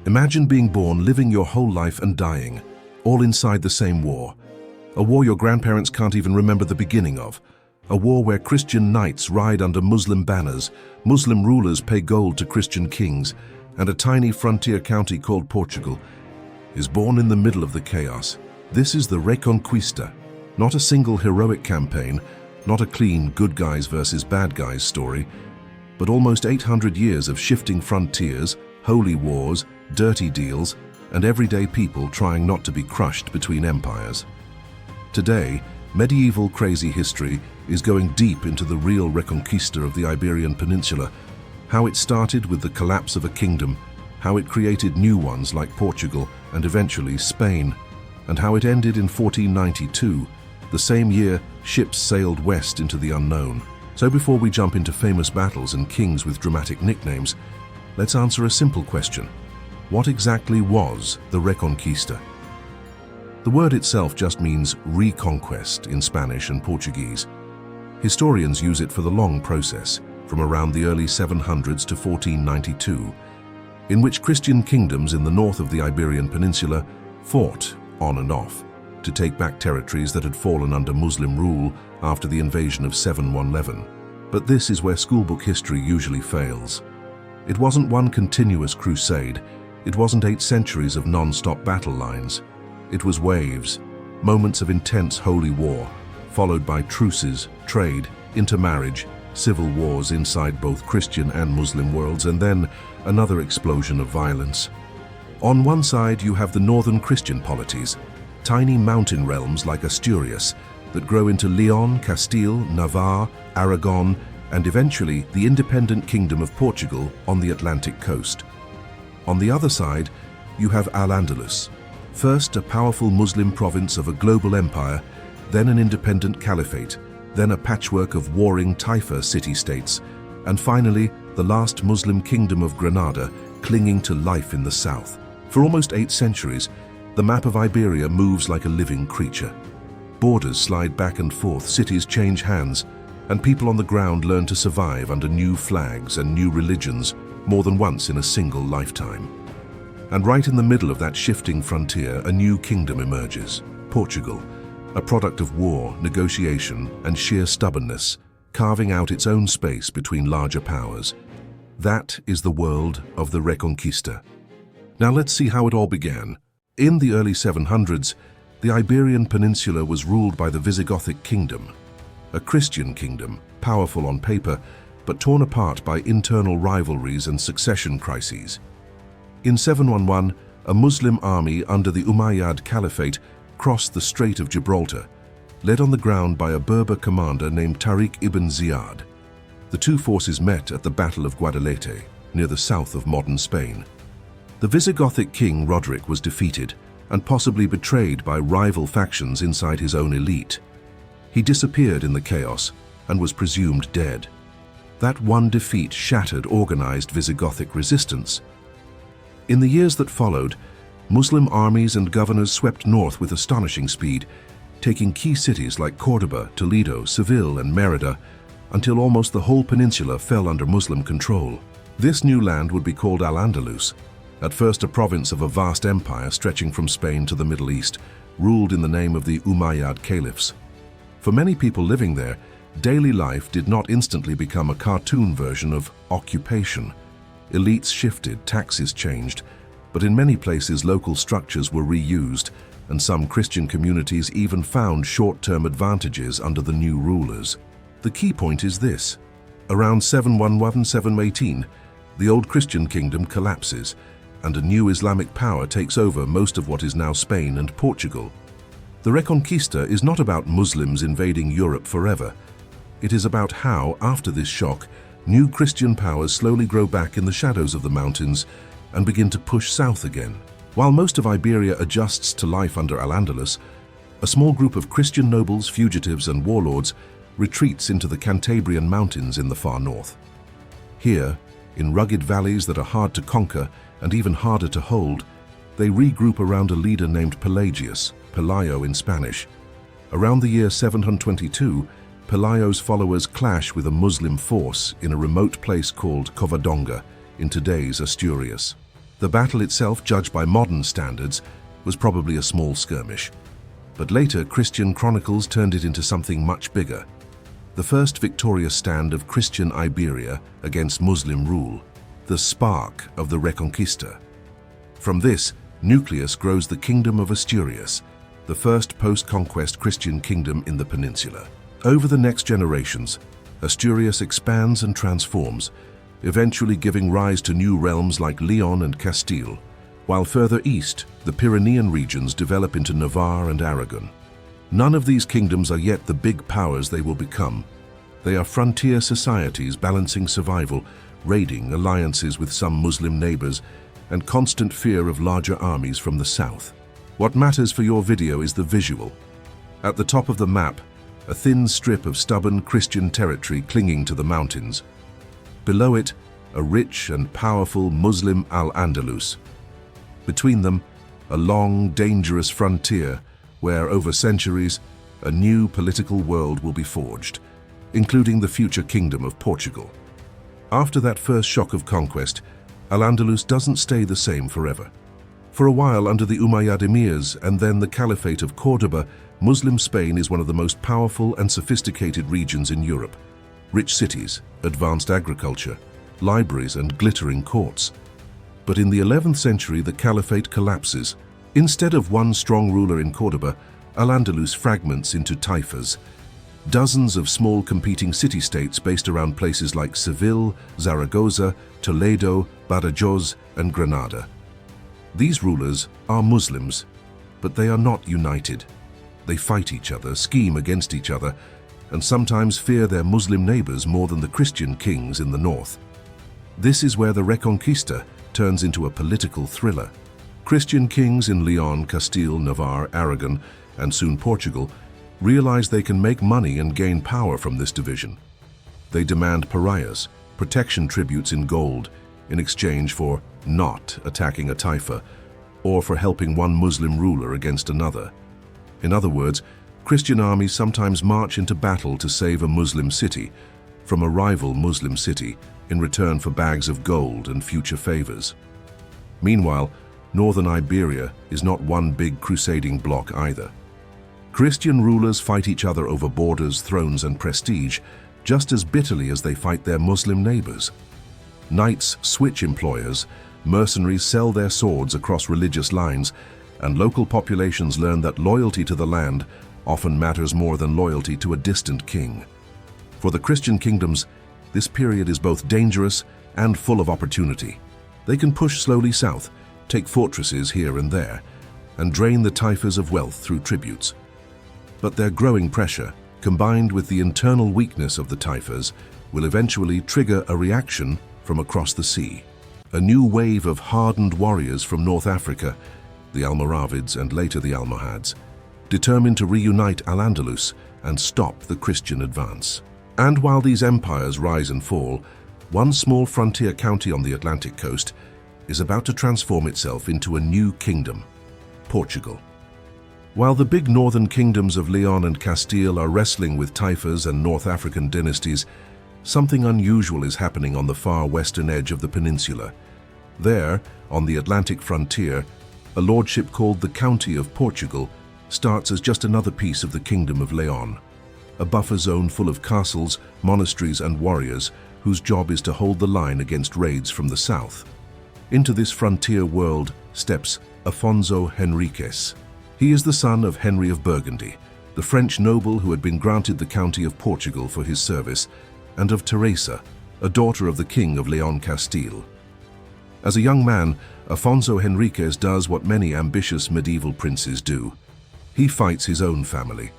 Imagine being born, living your whole life and dying, all inside the same war. A war your grandparents can't even remember the beginning of. A war where Christian knights ride under Muslim banners, Muslim rulers pay gold to Christian kings, and a tiny frontier county called Portugal is born in the middle of the chaos. This is the Reconquista, not a single heroic campaign, not a clean good guys versus bad guys story, but almost 800 years of shifting frontiers, holy wars, dirty deals, and everyday people trying not to be crushed between empires. Today, medieval crazy history is going deep into the real Reconquista of the Iberian Peninsula, how it started with the collapse of a kingdom, how it created new ones like Portugal and eventually Spain, and how it ended in 1492, the same year ships sailed west into the unknown. So before we jump into famous battles and kings with dramatic nicknames, let's answer a simple question. What exactly was the Reconquista? The word itself just means reconquest in Spanish and Portuguese. Historians use it for the long process, from around the early 700s to 1492, in which Christian kingdoms in the north of the Iberian Peninsula fought on and off to take back territories that had fallen under Muslim rule after the invasion of 711. But this is where schoolbook history usually fails. It wasn't one continuous crusade. It wasn't 8 centuries of non-stop battle lines. It was waves, moments of intense holy war, followed by truces, trade, intermarriage, civil wars inside both Christian and Muslim worlds, and then another explosion of violence. On one side, you have the northern Christian polities, tiny mountain realms like Asturias that grow into Leon, Castile, Navarre, Aragon, and eventually the independent Kingdom of Portugal on the Atlantic coast. On the other side, you have Al-Andalus, first a powerful Muslim province of a global empire, then an independent caliphate, then a patchwork of warring Taifa city-states, and finally the last Muslim kingdom of Granada clinging to life in the south. For almost 8 centuries, the map of Iberia moves like a living creature. Borders slide back and forth, cities change hands, and people on the ground learn to survive under new flags and new religions more than once in a single lifetime. And right in the middle of that shifting frontier, a new kingdom emerges, Portugal, a product of war, negotiation, and sheer stubbornness, carving out its own space between larger powers. That is the world of the Reconquista. Now let's see how it all began. In the early 700s, the Iberian Peninsula was ruled by the Visigothic kingdom, a Christian kingdom, powerful on paper, but torn apart by internal rivalries and succession crises. In 711, a Muslim army under the Umayyad Caliphate crossed the Strait of Gibraltar, led on the ground by a Berber commander named Tariq ibn Ziyad. The two forces met at the Battle of Guadalete, near the south of modern Spain. The Visigothic king Roderick was defeated and possibly betrayed by rival factions inside his own elite. He disappeared in the chaos and was presumed dead. That one defeat shattered organized Visigothic resistance. In the years that followed, Muslim armies and governors swept north with astonishing speed, taking key cities like Córdoba, Toledo, Seville, and Mérida, until almost the whole peninsula fell under Muslim control. This new land would be called Al-Andalus, at first a province of a vast empire stretching from Spain to the Middle East, ruled in the name of the Umayyad caliphs. For many people living there, daily life did not instantly become a cartoon version of occupation. Elites shifted, taxes changed, but in many places local structures were reused, and some Christian communities even found short-term advantages under the new rulers. The key point is this. Around 711-718, the old Christian kingdom collapses, and a new Islamic power takes over most of what is now Spain and Portugal. The Reconquista is not about Muslims invading Europe forever. It is about how, after this shock, new Christian powers slowly grow back in the shadows of the mountains and begin to push south again. While most of Iberia adjusts to life under Al-Andalus, a small group of Christian nobles, fugitives, and warlords retreats into the Cantabrian mountains in the far north. Here, in rugged valleys that are hard to conquer and even harder to hold, they regroup around a leader named Pelagius, Pelayo in Spanish. Around the year 722, Pelayo's followers clash with a Muslim force in a remote place called Covadonga in today's Asturias. The battle itself, judged by modern standards, was probably a small skirmish. But later, Christian chronicles turned it into something much bigger. The first victorious stand of Christian Iberia against Muslim rule, the spark of the Reconquista. From this nucleus grows the Kingdom of Asturias, the first post-conquest Christian kingdom in the peninsula. Over the next generations, Asturias expands and transforms, eventually giving rise to new realms like Leon and Castile, while further east, the Pyrenean regions develop into Navarre and Aragon. None of these kingdoms are yet the big powers they will become. They are frontier societies balancing survival, raiding alliances with some Muslim neighbors, and constant fear of larger armies from the south. What matters for your video is the visual. At the top of the map, a thin strip of stubborn Christian territory clinging to the mountains. Below it, a rich and powerful Muslim Al-Andalus. Between them, a long, dangerous frontier where, over centuries, a new political world will be forged, including the future kingdom of Portugal. After that first shock of conquest, Al-Andalus doesn't stay the same forever. For a while under the Umayyad emirs and then the Caliphate of Córdoba, Muslim Spain is one of the most powerful and sophisticated regions in Europe. Rich cities, advanced agriculture, libraries and glittering courts. But in the 11th century, the Caliphate collapses. Instead of one strong ruler in Córdoba, Al-Andalus fragments into taifas, dozens of small competing city-states based around places like Seville, Zaragoza, Toledo, Badajoz, and Granada. These rulers are Muslims, but they are not united. They fight each other, scheme against each other, and sometimes fear their Muslim neighbors more than the Christian kings in the north. This is where the Reconquista turns into a political thriller. Christian kings in Leon, Castile, Navarre, Aragon, and soon Portugal realize they can make money and gain power from this division. They demand pariahs, protection tributes in gold, in exchange for not attacking a taifa, or for helping one Muslim ruler against another. In other words, Christian armies sometimes march into battle to save a Muslim city from a rival Muslim city in return for bags of gold and future favors. Meanwhile, northern Iberia is not one big crusading bloc either. Christian rulers fight each other over borders, thrones, and prestige just as bitterly as they fight their Muslim neighbors. Knights switch employers, mercenaries sell their swords across religious lines, and local populations learn that loyalty to the land often matters more than loyalty to a distant king. For the Christian kingdoms, this period is both dangerous and full of opportunity. They can push slowly south, take fortresses here and there, and drain the taifas of wealth through tributes. But their growing pressure, combined with the internal weakness of the taifas, will eventually trigger a reaction from across the sea. A new wave of hardened warriors from North Africa, the Almoravids and later the Almohads, determined to reunite Al-Andalus and stop the Christian advance. And while these empires rise and fall, one small frontier county on the Atlantic coast is about to transform itself into a new kingdom, Portugal. While the big northern kingdoms of Leon and Castile are wrestling with taifas and North African dynasties, something unusual is happening on the far western edge of the peninsula. There, on the Atlantic frontier, a lordship called the County of Portugal starts as just another piece of the Kingdom of Leon, a buffer zone full of castles, monasteries, and warriors whose job is to hold the line against raids from the south. Into this frontier world steps Afonso Henriques. He is the son of Henry of Burgundy, the French noble who had been granted the County of Portugal for his service, and of Teresa, a daughter of the King of Leon Castile. As a young man, Afonso Henriques does what many ambitious medieval princes do. He fights his own family.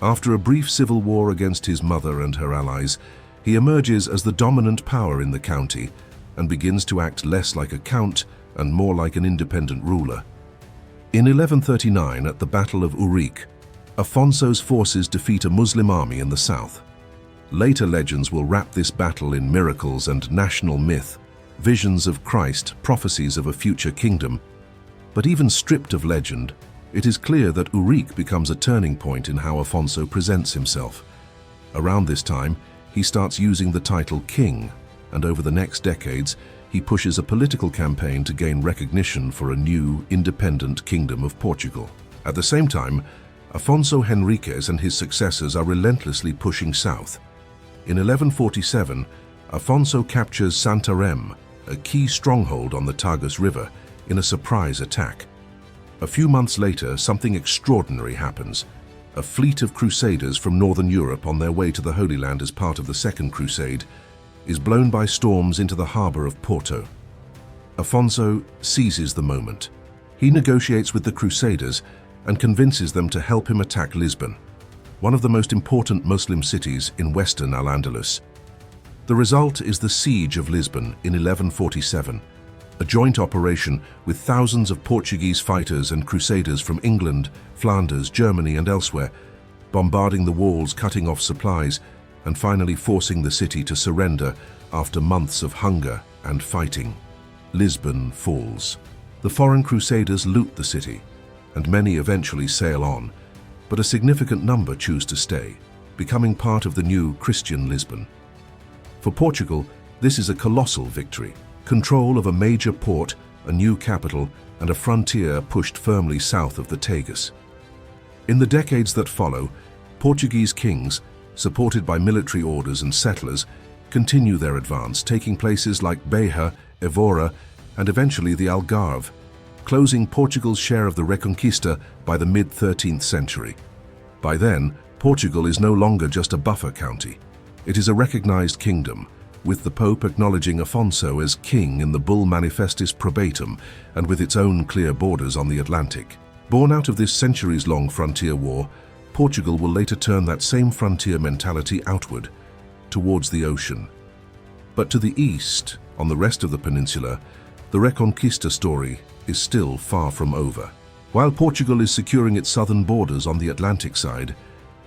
After a brief civil war against his mother and her allies, he emerges as the dominant power in the county and begins to act less like a count and more like an independent ruler. In 1139, at the Battle of Urique, Afonso's forces defeat a Muslim army in the south. Later legends will wrap this battle in miracles and national myth, visions of Christ, prophecies of a future kingdom. But even stripped of legend, it is clear that Urique becomes a turning point in how Afonso presents himself. Around this time, he starts using the title king, and over the next decades, he pushes a political campaign to gain recognition for a new, independent Kingdom of Portugal. At the same time, Afonso Henriques and his successors are relentlessly pushing south. In 1147, Afonso captures Santarém, a key stronghold on the Tagus River, in a surprise attack. A few months later, something extraordinary happens. A fleet of crusaders from northern Europe on their way to the Holy Land as part of the Second Crusade is blown by storms into the harbor of Porto. Afonso seizes the moment. He negotiates with the crusaders and convinces them to help him attack Lisbon, one of the most important Muslim cities in western Al-Andalus. The result is the Siege of Lisbon in 1147, a joint operation with thousands of Portuguese fighters and crusaders from England, Flanders, Germany and elsewhere, bombarding the walls, cutting off supplies, and finally forcing the city to surrender after months of hunger and fighting. Lisbon falls. The foreign crusaders loot the city, and many eventually sail on, but a significant number choose to stay, becoming part of the new Christian Lisbon. For Portugal, this is a colossal victory. Control of a major port, a new capital, and a frontier pushed firmly south of the Tagus. In the decades that follow, Portuguese kings, supported by military orders and settlers, continue their advance, taking places like Beja, Évora, and eventually the Algarve, closing Portugal's share of the Reconquista by the mid-13th century. By then, Portugal is no longer just a buffer county. It is a recognized kingdom, with the Pope acknowledging Afonso as king in the Bull Manifestis Probatum and with its own clear borders on the Atlantic. Born out of this centuries-long frontier war, Portugal will later turn that same frontier mentality outward, towards the ocean. But to the east, on the rest of the peninsula, the Reconquista story is still far from over. While Portugal is securing its southern borders on the Atlantic side,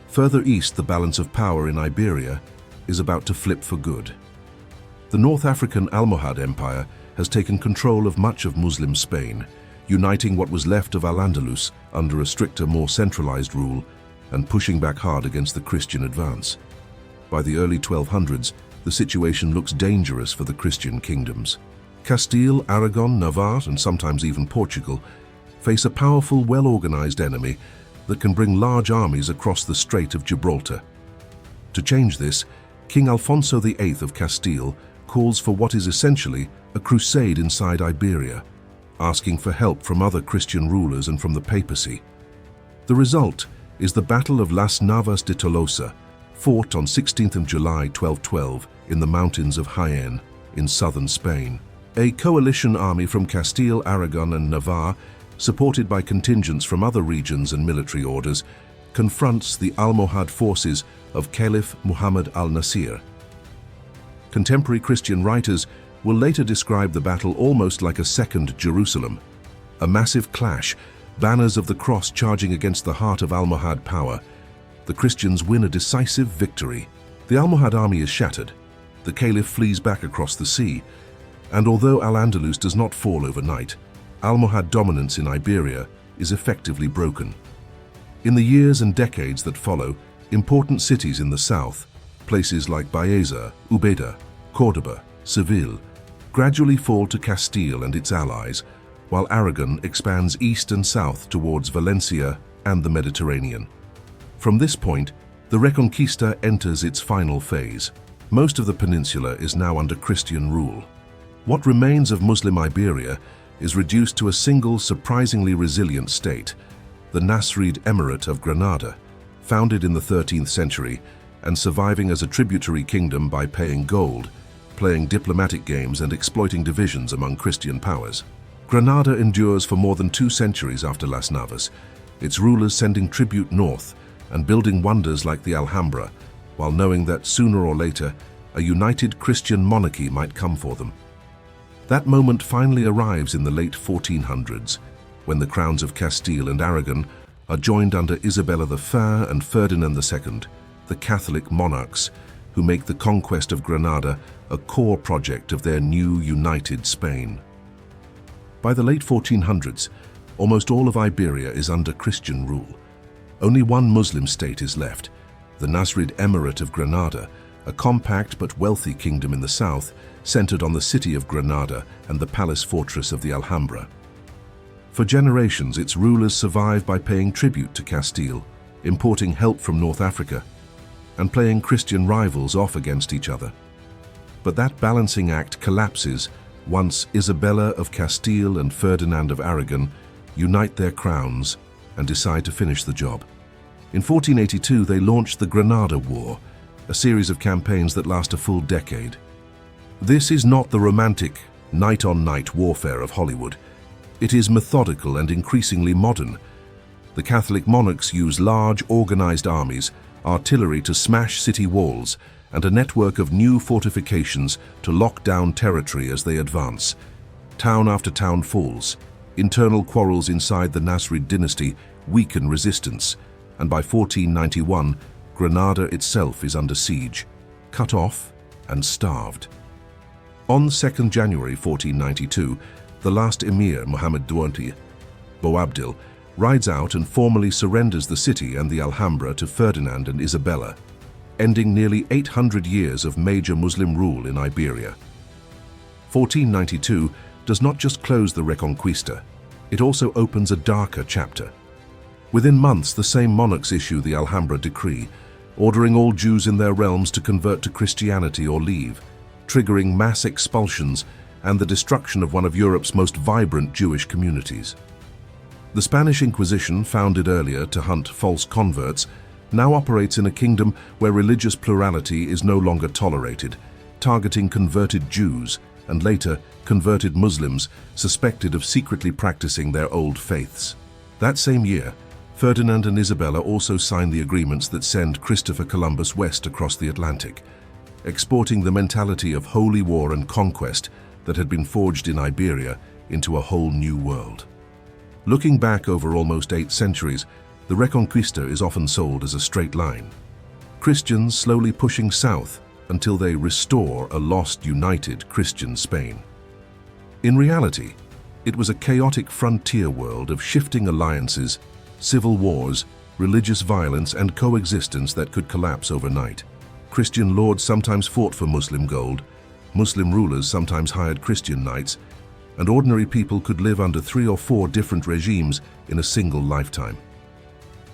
further east the balance of power in Iberia is about to flip for good. The North African Almohad Empire has taken control of much of Muslim Spain, uniting what was left of Al-Andalus under a stricter, more centralized rule and pushing back hard against the Christian advance. By the early 1200s, the situation looks dangerous for the Christian kingdoms. Castile, Aragon, Navarre, and sometimes even Portugal face a powerful, well-organized enemy that can bring large armies across the Strait of Gibraltar. To change this, King Alfonso VIII of Castile calls for what is essentially a crusade inside Iberia, asking for help from other Christian rulers and from the papacy. The result is the Battle of Las Navas de Tolosa, fought on 16th of July 1212 in the mountains of Jaén in southern Spain. A coalition army from Castile, Aragon and Navarre, supported by contingents from other regions and military orders, confronts the Almohad forces of Caliph Muhammad al-Nasir. Contemporary Christian writers will later describe the battle almost like a second Jerusalem. A massive clash, banners of the cross charging against the heart of Almohad power. The Christians win a decisive victory. The Almohad army is shattered. The Caliph flees back across the sea. And although Al-Andalus does not fall overnight, Almohad dominance in Iberia is effectively broken. In the years and decades that follow, important cities in the south, places like Baeza, Ubeda, Córdoba, Seville, gradually fall to Castile and its allies, while Aragon expands east and south towards Valencia and the Mediterranean. From this point, the Reconquista enters its final phase. Most of the peninsula is now under Christian rule. What remains of Muslim Iberia is reduced to a single, surprisingly resilient state, the Nasrid Emirate of Granada, founded in the 13th century and surviving as a tributary kingdom by paying gold, playing diplomatic games and exploiting divisions among Christian powers. Granada endures for more than 2 centuries after Las Navas, its rulers sending tribute north and building wonders like the Alhambra, while knowing that sooner or later a united Christian monarchy might come for them. That moment finally arrives in the late 1400s, when the crowns of Castile and Aragon are joined under Isabella the Fair and Ferdinand II, the Catholic monarchs, who make the conquest of Granada a core project of their new united Spain. By the late 1400s, almost all of Iberia is under Christian rule. Only one Muslim state is left, the Nasrid Emirate of Granada, a compact but wealthy kingdom in the south, centered on the city of Granada and the palace fortress of the Alhambra. For generations, its rulers survived by paying tribute to Castile, importing help from North Africa, and playing Christian rivals off against each other. But that balancing act collapses once Isabella of Castile and Ferdinand of Aragon unite their crowns and decide to finish the job. In 1482, they launched the Granada War, a series of campaigns that last a full decade. This is not the romantic, night-on-night warfare of Hollywood. It is methodical and increasingly modern. The Catholic monarchs use large, organized armies, artillery to smash city walls, and a network of new fortifications to lock down territory as they advance. Town after town falls. Internal quarrels inside the Nasrid dynasty weaken resistance, and by 1491, Granada itself is under siege, cut off and starved. On 2nd January 1492, the last emir, Muhammad Duwati, Boabdil, rides out and formally surrenders the city and the Alhambra to Ferdinand and Isabella, ending nearly 800 years of major Muslim rule in Iberia. 1492 does not just close the Reconquista, it also opens a darker chapter. Within months, the same monarchs issue the Alhambra decree, ordering all Jews in their realms to convert to Christianity or leave, triggering mass expulsions and the destruction of one of Europe's most vibrant Jewish communities. The Spanish Inquisition, founded earlier to hunt false converts, now operates in a kingdom where religious plurality is no longer tolerated, targeting converted Jews and later converted Muslims suspected of secretly practicing their old faiths. That same year, Ferdinand and Isabella also signed the agreements that send Christopher Columbus west across the Atlantic, exporting the mentality of holy war and conquest that had been forged in Iberia into a whole new world. Looking back over almost 8 centuries, the Reconquista is often sold as a straight line. Christians slowly pushing south until they restore a lost, united Christian Spain. In reality, it was a chaotic frontier world of shifting alliances, civil wars, religious violence, and coexistence that could collapse overnight. Christian lords sometimes fought for Muslim gold, Muslim rulers sometimes hired Christian knights, and ordinary people could live under 3 or 4 different regimes in a single lifetime.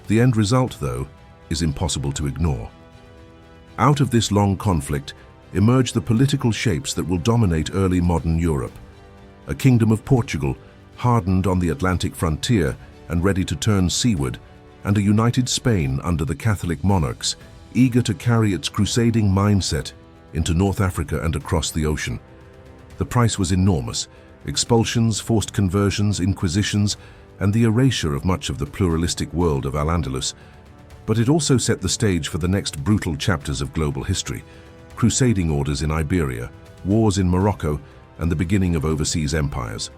The end result, though, is impossible to ignore. Out of this long conflict emerged the political shapes that will dominate early modern Europe. A kingdom of Portugal, hardened on the Atlantic frontier and ready to turn seaward, and a united Spain under the Catholic monarchs, eager to carry its crusading mindset into North Africa and across the ocean. The price was enormous: expulsions, forced conversions, inquisitions, and the erasure of much of the pluralistic world of Al-Andalus. But it also set the stage for the next brutal chapters of global history: crusading orders in Iberia, wars in Morocco, and the beginning of overseas empires.